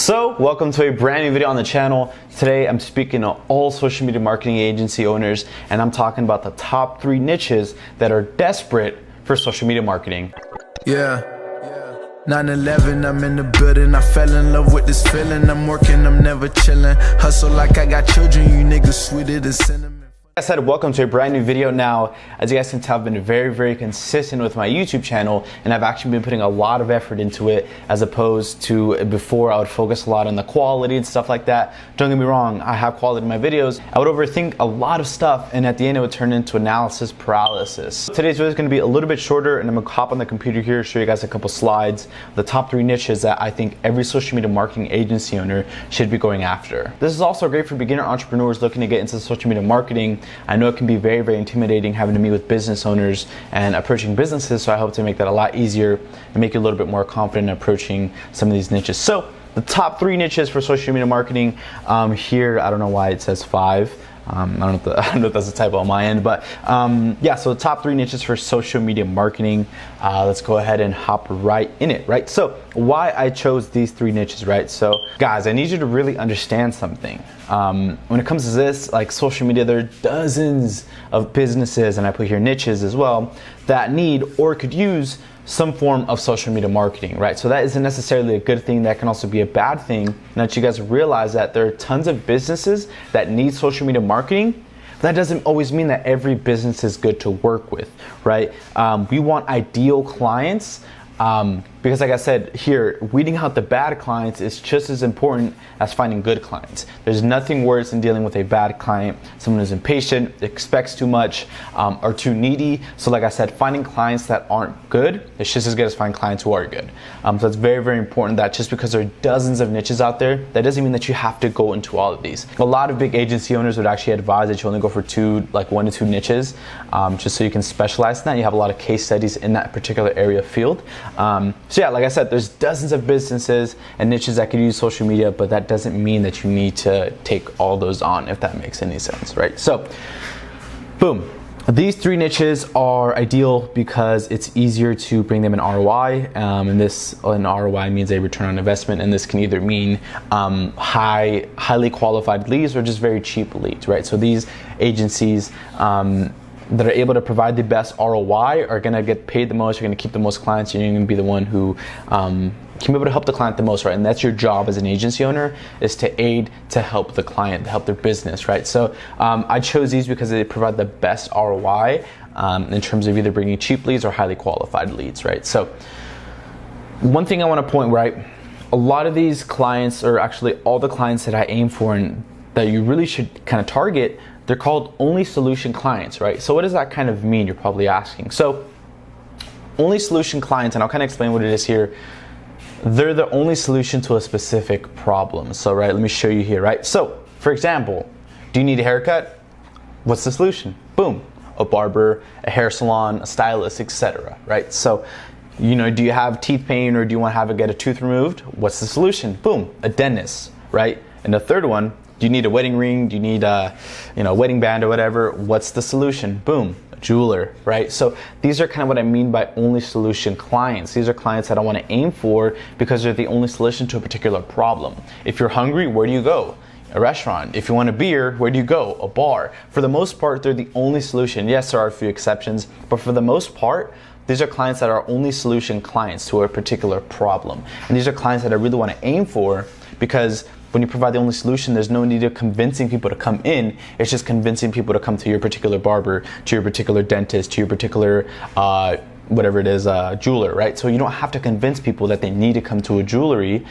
So, welcome to a brand new video on the channel. Today I'm speaking to all social media marketing agency owners, and I'm talking about the top 3 niches that are desperate for social media marketing. Yeah. 9/11, I'm in the building. I fell in love with this feeling. I'm working, I'm never chilling. Hustle like I got children. You niggas sweeter than cinnamon. Like I said, welcome to a brand new video. Now, as you guys can tell, I've been very consistent with my YouTube channel, and I've actually been putting a lot of effort into it, as opposed to before I would focus a lot on the quality and stuff like that. Don't get me wrong, I have quality in my videos. I would overthink a lot of stuff, and at the end it would turn into analysis paralysis. Today's video is going to be a little bit shorter, and I'm going to hop on the computer here, show you guys a couple slides, the top 3 niches that I think every social media marketing agency owner should be going after. This is also great for beginner entrepreneurs looking to get into social media marketing. I know it can be very intimidating having to meet with business owners and approaching businesses, so I hope to make that a lot easier and make you a little bit more confident in approaching some of these niches. So the top 3 niches for social media marketing, here, I don't know why it says 5. I don't know if that's a typo on my end, but yeah, so the top 3 niches for social media marketing. Let's go ahead and hop right in it, right? So why I chose these 3 niches, right? So guys, I need you to really understand something. When it comes to this, like social media, there are dozens of businesses, and I put here niches as well, that need or could use some form of social media marketing, right? So that isn't necessarily a good thing. That can also be a bad thing. And that you guys realize that there are tons of businesses that need social media marketing. But that doesn't always mean that every business is good to work with, right? We want ideal clients. Because like I said here, weeding out the bad clients is just as important as finding good clients. There's nothing worse than dealing with a bad client, someone who's impatient, expects too much, or too needy. So like I said, finding clients that aren't good, it's just as good as finding clients who are good. So it's very important that just because there are dozens of niches out there, that doesn't mean that you have to go into all of these. A lot of big agency owners would actually advise that you only go for 1 to 2 niches, just so you can specialize in that. You have a lot of case studies in that particular area of field. So yeah, like I said, there's dozens of businesses and niches that could use social media, but that doesn't mean that you need to take all those on, if that makes any sense, right? So, boom. These 3 niches are ideal because it's easier to bring them an ROI, and an ROI means a return on investment, and this can either mean highly qualified leads or just very cheap leads, right? So these agencies that are able to provide the best ROI are going to get paid the most, you're going to keep the most clients, and you're going to be the one who can be able to help the client the most, right? And that's your job as an agency owner, is to aid, to help the client, to help their business, right? So I chose these because they provide the best ROI in terms of either bringing cheap leads or highly qualified leads, right? So one thing I want to point, right, a lot of these clients, or actually all the clients that I aim for and that you really should kind of target, they're called only solution clients, right? So what does that kind of mean, you're probably asking? So only solution clients, and I'll kind of explain what it is here, they're the only solution to a specific problem. So right, let me show you here, right? So for example, do you need a haircut? What's the solution? Boom, a barber, a hair salon, a stylist, etc., right? So, you know, do you have teeth pain, or do you want to get a tooth removed? What's the solution? Boom, a dentist, right? And the third one, do you need a wedding ring? Do you need a wedding band or whatever? What's the solution? Boom, a jeweler, right? So these are kind of what I mean by only solution clients. These are clients that I want to aim for because they're the only solution to a particular problem. If you're hungry, where do you go? A restaurant. If you want a beer, where do you go? A bar. For the most part, they're the only solution. Yes, there are a few exceptions, but for the most part, these are clients that are only solution clients to a particular problem. And these are clients that I really want to aim for, because when you provide the only solution, there's no need of convincing people to come in. It's just convincing people to come to your particular barber, to your particular dentist, to your particular whatever it is, jeweler, right? So you don't have to convince people that they need to come to a jewelry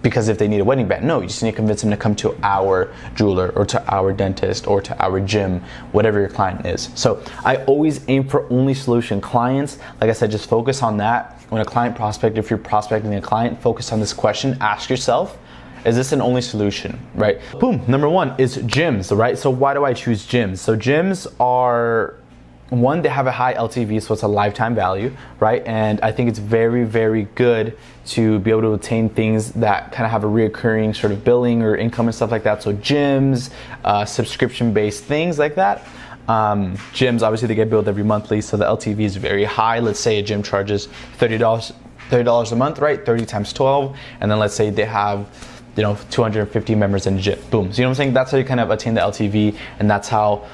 because if they need a wedding band. No, you just need to convince them to come to our jeweler, or to our dentist, or to our gym, whatever your client is. So I always aim for only solution clients. Like I said, just focus on that. When a client prospect, if you're prospecting a client, focus on this question. Ask yourself, is this an only solution, right? Boom, number 1 is gyms, right? So why do I choose gyms? So gyms are, one, they have a high LTV, so it's a lifetime value, right? And I think it's very good to be able to obtain things that kind of have a reoccurring sort of billing or income and stuff like that. So gyms, subscription-based things like that. Gyms, obviously they get billed every monthly, so the LTV is very high. Let's say a gym charges $30 $30 a month, right? 30 times 12, and then let's say they have 250 members in the gym. Boom. So you know what I'm saying? That's how you kind of attain the LTV, and that's how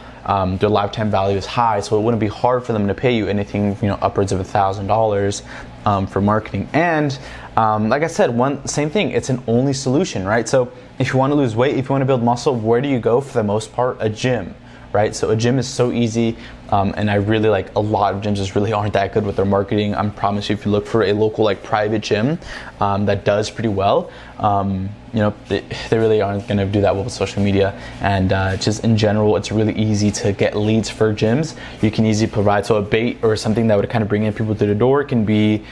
their lifetime value is high. So it wouldn't be hard for them to pay you anything, upwards of $1,000 for marketing. And like I said, same thing. It's an only solution, right? So if you want to lose weight, if you want to build muscle, where do you go for the most part? A gym. Right? So a gym is so easy, and I really like a lot of gyms just really aren't that good with their marketing. I promise you, if you look for a local like private gym that does pretty well, they really aren't going to do that well with social media. And just in general, it's really easy to get leads for gyms. You can easily provide, so a bait or something that would kind of bring in people through the door can be,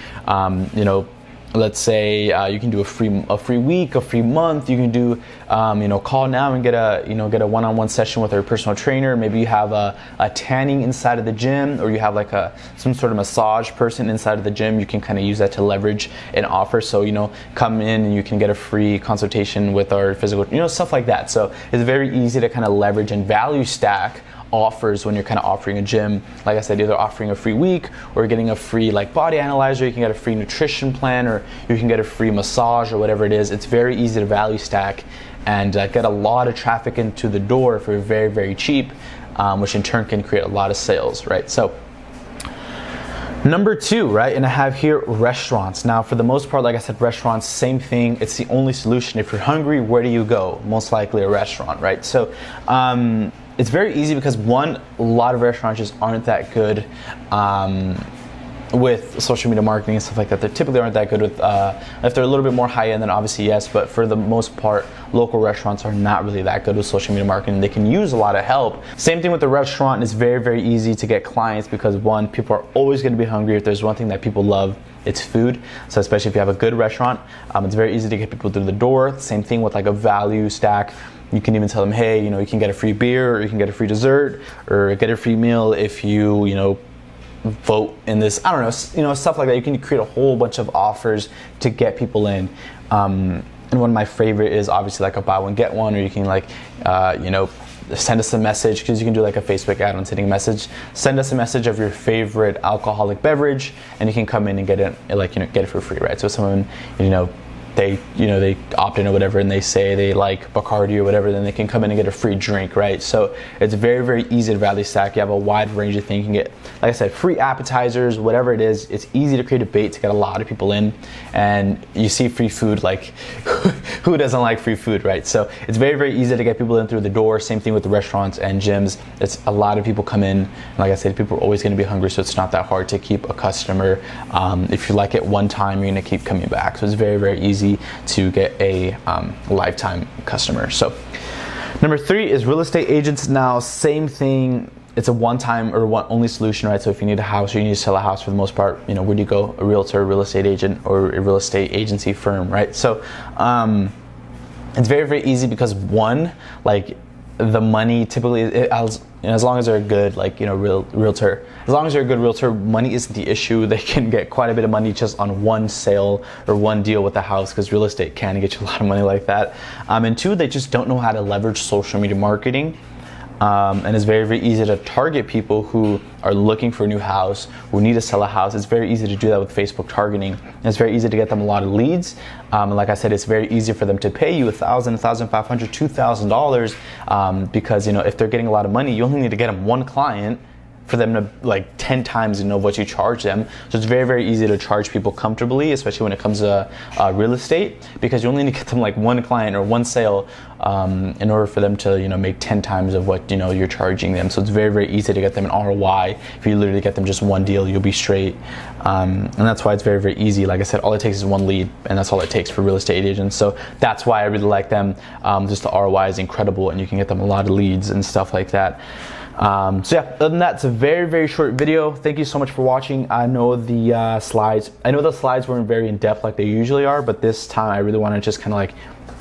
let's say you can do a free week, a free month. You can do call now and get a one-on-one session with our personal trainer. Maybe you have a tanning inside of the gym, or you have like some sort of massage person inside of the gym. You can kind of use that to leverage an offer. So come in and you can get a free consultation with our physical, stuff like that. So it's very easy to kind of leverage and value stack offers when you're kind of offering a gym. Like I said, either offering a free week or getting a free like body analyzer. You can get a free nutrition plan, or you can get a free massage, or whatever it is. It's very easy to value stack and get a lot of traffic into the door for very, very cheap, which in turn can create a lot of sales, right? So number 2, right, and I have here restaurants. Now, for the most part, like I said, restaurants, same thing. It's the only solution. If you're hungry, where do you go? Most likely a restaurant, right? So it's very easy because a lot of restaurants just aren't that good with social media marketing and stuff like that. They typically aren't that good with, if they're a little bit more high end, then obviously yes, but for the most part, local restaurants are not really that good with social media marketing. They can use a lot of help. Same thing with the restaurant. It's very, very easy to get clients because people are always going to be hungry. If there's one thing that people love, it's food. So especially if you have a good restaurant, it's very easy to get people through the door. Same thing with like a value stack. You can even tell them, hey, you can get a free beer, or you can get a free dessert, or get a free meal if you vote in this, I don't know, stuff like that. You can create a whole bunch of offers to get people in. And one of my favorite is obviously like a buy one, get one, or you can like, send us a message, because you can do like a Facebook ad on sending a message. Send us a message of your favorite alcoholic beverage, and you can come in and get it, get it for free, right? So someone, they opt in or whatever, and they say they like Bacardi or whatever, then they can come in and get a free drink, right? So it's very, very easy to value stack. You have a wide range of things. You can get, like I said, free appetizers, whatever it is. It's easy to create a bait to get a lot of people in, and you see free food, like who doesn't like free food, right? So it's very, very easy to get people in through the door. Same thing with the restaurants and gyms. It's a lot of people come in, and like I said, people are always going to be hungry, so it's not that hard to keep a customer. If you like it one time, you're going to keep coming back. So it's very, very easy to get a lifetime customer. So number 3 is real estate agents. Now, same thing. It's a one-time or one-only solution, right? So if you need a house or you need to sell a house, for the most part, where do you go? A realtor, a real estate agent, or a real estate agency firm, right? So it's very, very easy because the money typically, as long as they're a good, realtor, as long as they're a good realtor, money isn't the issue. They can get quite a bit of money just on one sale or one deal with the house, because real estate can get you a lot of money like that. And 2, they just don't know how to leverage social media marketing. And it's very, very easy to target people who are looking for a new house, who need to sell a house. It's very easy to do that with Facebook targeting. And it's very easy to get them a lot of leads. And like I said, it's very easy for them to pay you $1,000, $1,500, $2,000 because if they're getting a lot of money, you only need to get them one client for them to 10 times what you charge them. So it's very, very easy to charge people comfortably, especially when it comes to real estate, because you only need to get them one client or one sale in order for them to make 10 times of what you're charging them. So it's very, very easy to get them an ROI. If you literally get them just one deal, you'll be straight. And that's why it's very, very easy. Like I said, all it takes is one lead, and that's all it takes for real estate agents. So that's why I really like them. Just the ROI is incredible, and you can get them a lot of leads and stuff like that. So yeah, other than that, it's a very, very short video. Thank you so much for watching. I know the slides weren't very in depth like they usually are, but this time I really want to just kind of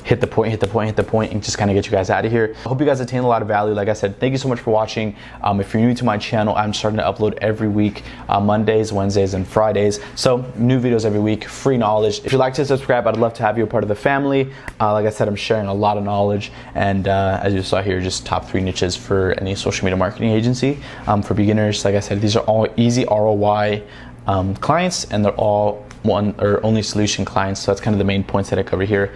hit the point, and just kind of get you guys out of here. I hope you guys attained a lot of value. Like I said, thank you so much for watching. If you're new to my channel, I'm starting to upload every week, Mondays, Wednesdays, and Fridays. So new videos every week, free knowledge. If you'd like to subscribe, I'd love to have you a part of the family. Like I said, I'm sharing a lot of knowledge, and as you saw here, just top 3 niches for any social media marketing agency. For beginners, like I said, these are all easy ROI clients, and they're all one or only solution clients. So that's kind of the main points that I cover here.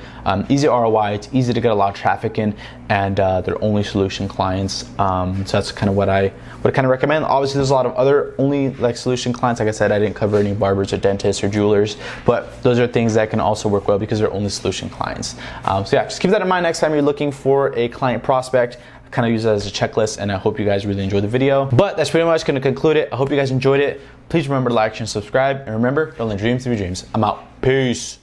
Easy ROI, it's easy to get a lot of traffic in, and they're only solution clients. So that's kind of what I would kind of recommend. Obviously, there's a lot of other only like solution clients. Like I said, I didn't cover any barbers or dentists or jewelers, but those are things that can also work well because they're only solution clients. So yeah, just keep that in mind next time you're looking for a client prospect. Kind of use that as a checklist, and I hope you guys really enjoyed the video. But that's pretty much going to conclude it. I hope you guys enjoyed it. Please remember to like and subscribe, and remember, don't let dreams to be dreams. I'm out. Peace.